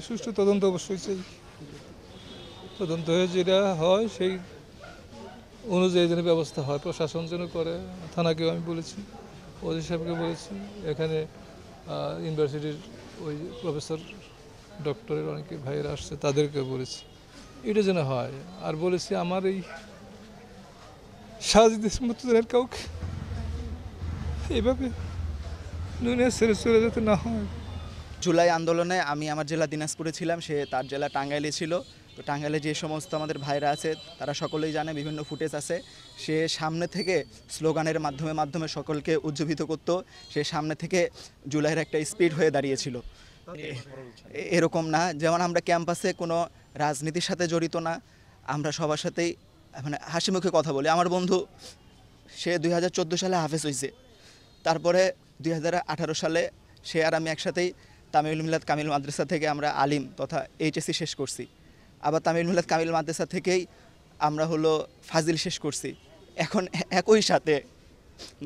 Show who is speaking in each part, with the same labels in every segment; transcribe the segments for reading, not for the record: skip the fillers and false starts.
Speaker 1: সুষ্ঠু তদন্ত অবশ্যই চাই। তদন্ত হয়ে যেটা হয় সেই অনুযায়ী যেন ব্যবস্থা হয়, প্রশাসন যেন করে। থানাকেও আমি বলেছি, ওসি সাহেবকে বলেছি, এখানে ইউনিভার্সিটির ওই প্রফেসর ডক্টরের অনেকে ভাইয়েরা আসছে তাদেরকে বলেছি এটা যেন হয়। আর বলেছি আমার এই সাজিদের মতো যেন কাউকে এইভাবে দুনিয়া ছেড়ে চলে যেতে না হয়।
Speaker 2: জুলাই আন্দোলনে আমি আমার জেলা দিনাজপুরে ছিলাম, সে তার জেলা টাঙ্গাইলে ছিল। তো টাঙ্গাইলে যে সমস্ত আমাদের ভাইরা আছে তারা সকলেই জানে, বিভিন্ন ফুটেজ আছে। সে সামনে থেকে স্লোগানের মাধ্যমে সকলকে উজ্জীবিত করত। সে সামনে থেকে জুলাইয়ের একটা স্পিড হয়ে দাঁড়িয়েছিল। এরকম না, যেমন আমরা ক্যাম্পাসে কোনো রাজনীতির সাথে জড়িত না, আমরা সবার সাথেই মানে হাসি মুখে কথা বলি। আমার বন্ধু সে 2014 সালে হাফেজ হয়েছে, তারপরে 2018 সালে সে আর আমি একসাথেই তামিল মিলাদ কামিল মাদ্রাসা থেকে আমরা আলিম তথা এইচএসসি শেষ করছি। আবার তামিল মিলাদ কামিল মাদ্রাসা থেকেই আমরা হলো ফাজিল শেষ করছি। এখন একই সাথে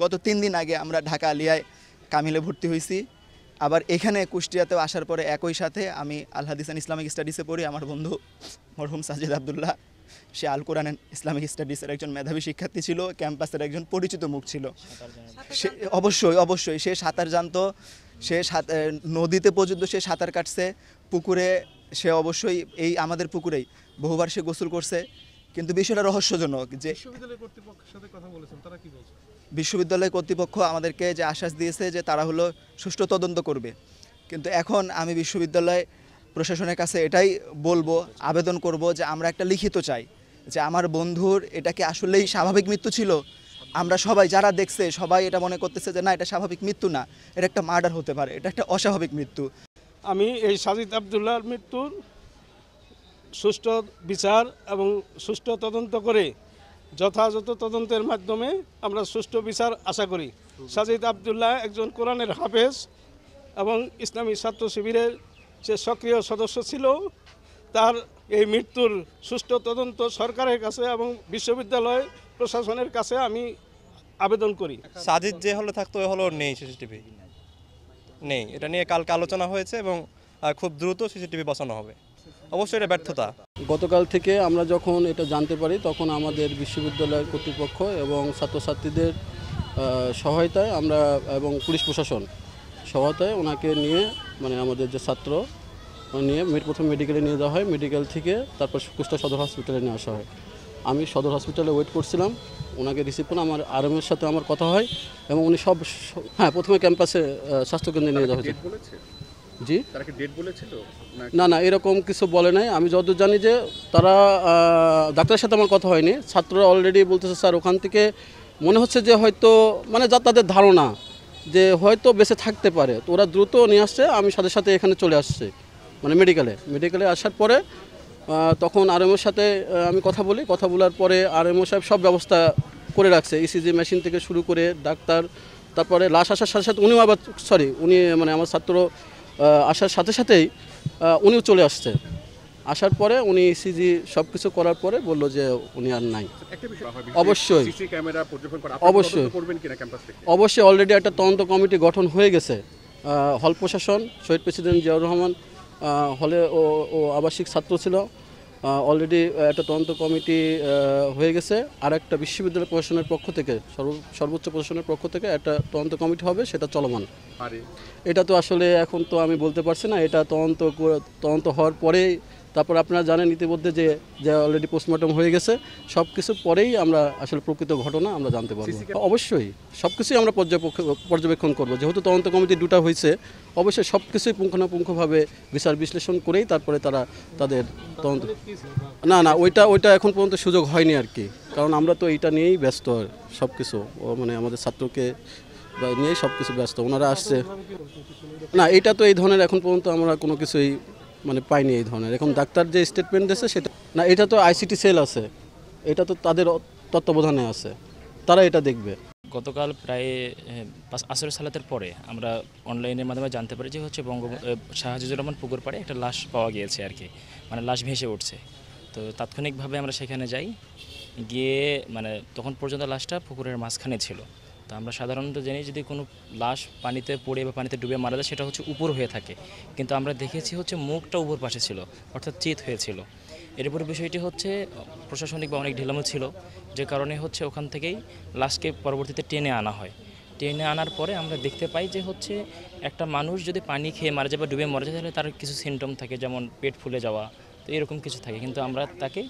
Speaker 2: গত 3 দিন আগে আমরা ঢাকা আলিয়ায় কামিলে ভর্তি হয়েছি। আবার এখানে কুষ্টিয়াতেও আসার পরে একই সাথে আমি আল হাদিস অ্যান্ড ইসলামিক স্টাডিজে পড়ি। আমার বন্ধু মরহুম সাজিদ আবদুল্লাহ, সে আল কোরআন অ্যান্ড ইসলামিক স্টাডিজের একজন মেধাবী শিক্ষার্থী ছিল, ক্যাম্পাসের একজন পরিচিত মুখ ছিল। সে অবশ্যই সে সাঁতার জানতো, সে নদীতে পর্যন্ত সে সাঁতার কাটছে, পুকুরে সে অবশ্যই এই আমাদের পুকুরেই বহুবার সে গোসল করছে। কিন্তু বিষয়টা রহস্যজনক যে
Speaker 1: বিশ্ববিদ্যালয় কর্তৃপক্ষের সাথে কথা বলেছেন, তারা কি বলছে?
Speaker 2: বিশ্ববিদ্যালয় কর্তৃপক্ষ আমাদেরকে যে আশ্বাস দিয়েছে যে তারা হলো সুষ্ঠু তদন্ত করবে। কিন্তু এখন আমি বিশ্ববিদ্যালয় প্রশাসনের কাছে এটাই বলবো, আবেদন করব যে আমরা একটা লিখিত চাই যে আমার বন্ধুর এটা কি আসলেই স্বাভাবিক মৃত্যু ছিল। আমরা সবাই যারা দেখছে সবাই এটা মনে করতেছে যে না, এটা স্বাভাবিক মৃত্যু না, এটা একটা মার্ডার হতে পারে, এটা একটা অস্বাভাবিক মৃত্যু।
Speaker 3: আমি এই সাজিদ আবদুল্লাহর মৃত্যুর সুষ্ঠু বিচার এবং সুষ্ঠু তদন্ত করে যথাযথ তদন্তের মাধ্যমে আমরা সুষ্ঠু বিচার আশা করি। সাজিদ আবদুল্লাহ একজন কোরআনের হাফেজ এবং ইসলামী ছাত্র শিবিরের সে সক্রিয় সদস্য ছিল। তার এই মৃত্যুর সুষ্ঠু তদন্ত সরকারের কাছে এবং বিশ্ববিদ্যালয় প্রশাসনের কাছে আমি আবেদন করি।
Speaker 4: সাজিদ যে হলে থাকতো ওই হলো নেই, সিসিটিভি নেই। এটা নিয়ে কালকে আলোচনা হয়েছে এবং খুব দ্রুত সিসিটিভি বসানো হবে। অবশ্যই এটা ব্যর্থতা।
Speaker 5: গতকাল থেকে আমরা যখন এটা জানতে পারি তখন আমাদের বিশ্ববিদ্যালয়ের কর্তৃপক্ষ এবং ছাত্রছাত্রীদের সহায়তায় আমরা এবং পুলিশ প্রশাসন সহায়তায় ওনাকে নিয়ে মানে আমাদের যে ছাত্র নিয়ে প্রথম মেডিকেলে নিয়ে যাওয়া হয়। মেডিকেল থেকে তারপর কুষ্টিয়া সদর হসপিটালে নিয়ে আসা হয়। আমি সদর হসপিটালে ওয়েট করছিলাম, ওনাকে রিসিভ করে আমার আরএমের সাথে আমার কথা হয় এবং উনি হ্যাঁ প্রথমে ক্যাম্পাসে স্বাস্থ্যকেন্দ্রে নিয়ে যাওয়া হয়েছে। জি,
Speaker 6: তারা কি ডেট বলেছিল?
Speaker 5: না এরকম কিছু বলে নাই। আমি যতদূর জানি যে তারা ডাক্তারের সাথে আমার কথা হয়নি, ছাত্ররা অলরেডি বলতেছে স্যার ওখান থেকে মনে হচ্ছে যে হয়তো মানে যা তাদের ধারণা যে হয়তো বেঁচে থাকতে পারে, তো ওরা দ্রুত নিয়ে আসছে। আমি সাথে সাথে এখানে চলে আসছে মানে মেডিকেলে আসার পরে তখন আরএমওর সাথে আমি কথা বলার পরে আরএমও সাহেব সব ব্যবস্থা করে রাখছে, ইসিজি মেশিন থেকে শুরু করে ডাক্তার। তারপরে লাশ আসার সাথে সাথে উনিও আবার উনি মানে আমার ছাত্র আসার সাথে সাথেই উনিও চলে আসছে। আসার পরে উনি ইসিজি সব কিছু করার পরে বলল যে উনি আর নাই। অবশ্যই অবশ্যই অলরেডি একটা তদন্ত কমিটি গঠন হয়ে গেছে। হল প্রশাসন, শহীদ প্রেসিডেন্ট জিয়াউর রহমান হলে ও আবাসিক ছাত্র ছিল, অলরেডি একটা তদন্ত কমিটি হয়ে গেছে। আর একটা বিশ্ববিদ্যালয় প্রশাসনের পক্ষ থেকে সর্বোচ্চ প্রশাসনের পক্ষ থেকে একটা তদন্ত কমিটি হবে, সেটা চলমান। এটা তো আসলে এখন তো আমি বলতে পারছি না, এটা তদন্ত হওয়ার পরেই তারপর আপনারা জানেন ইতিমধ্যে যে অলরেডি পোস্টমর্টম হয়ে গেছে। সব কিছুর পরেই আমরা আসলে প্রকৃত ঘটনা আমরা জানতে পারবো। অবশ্যই সব কিছুই আমরা পর্যবেক্ষণ করব, যেহেতু তদন্ত কমিটি দুটো হয়েছে। অবশ্যই সব কিছুই পুঙ্খানুপুঙ্খভাবে বিচার বিশ্লেষণ করেই তারপরে তাদের তদন্ত না ওইটা এখন পর্যন্ত সুযোগ হয়নি আর কি, কারণ আমরা তো এইটা নিয়েই ব্যস্ত সব কিছু, মানে আমাদের ছাত্রকে নিয়েই সব কিছু ব্যস্ত। ওনারা আসছে না, এটা তো এই ধরনের এখন পর্যন্ত আমরা কোনো কিছুই মানে পাইনি এই ধরনের। এখন ডাক্তার যে স্টেটমেন্ট দিয়েছে সেটা না, এটা তো আইসিটি সেল আছে, এটা তো তাদের তত্ত্বাবধানে আছে, তারা এটা দেখবে।
Speaker 7: গতকাল প্রায় আসরের সালাতের পরে আমরা অনলাইনের মাধ্যমে জানতে পারি যে হচ্ছে শাহজিজুর রহমান পুকুর পাড়ে একটা লাশ পাওয়া গিয়েছে আর কি, মানে লাশ ভেসে উঠছে। তো তাৎক্ষণিকভাবে আমরা সেখানে যাই, গিয়ে মানে তখন পর্যন্ত লাশটা পুকুরের মাঝখানে ছিল। তো আমরা সাধারণত জানি যদি কোনো লাশ পানিতে পড়ে বা পানিতে ডুবে মারা যায় সেটা হচ্ছে উপর হয়ে থাকে, কিন্তু আমরা দেখেছি হচ্ছে মুখটা উপর পাশে ছিল, অর্থাৎ চিত হয়েছিল। এরপরে বিষয়টি হচ্ছে প্রশাসনিক বা অনেক ঢিলামো ছিল, যে কারণে হচ্ছে ওখান থেকেই লাশকে পরবর্তীতে টেনে আনা হয়। টেনে আনার পরে আমরা দেখতে পাই যে হচ্ছে একটা মানুষ যদি পানি খেয়ে মারা যায় বা ডুবে মারা যায় তাহলে তার কিছু সিমটম থাকে, যেমন পেট ফুলে যাওয়া, তো এরকম কিছু থাকে, কিন্তু আমরা তাকে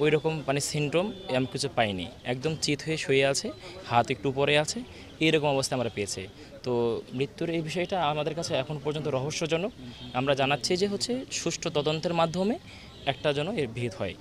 Speaker 7: ওই রকম মানে সিমটম এমন কিছু পাইনি। একদম চিত হয়ে শুয়ে আছে, হাত একটু উপরে আছে, এইরকম অবস্থা আমরা পেয়েছি। তো মৃত্যুর এই বিষয়টা আমাদের কাছে এখন পর্যন্ত রহস্যজনক। আমরা জানাচ্ছি যে হচ্ছে সুষ্ঠু তদন্তের মাধ্যমে একটা যেন এর ভেদ হয়।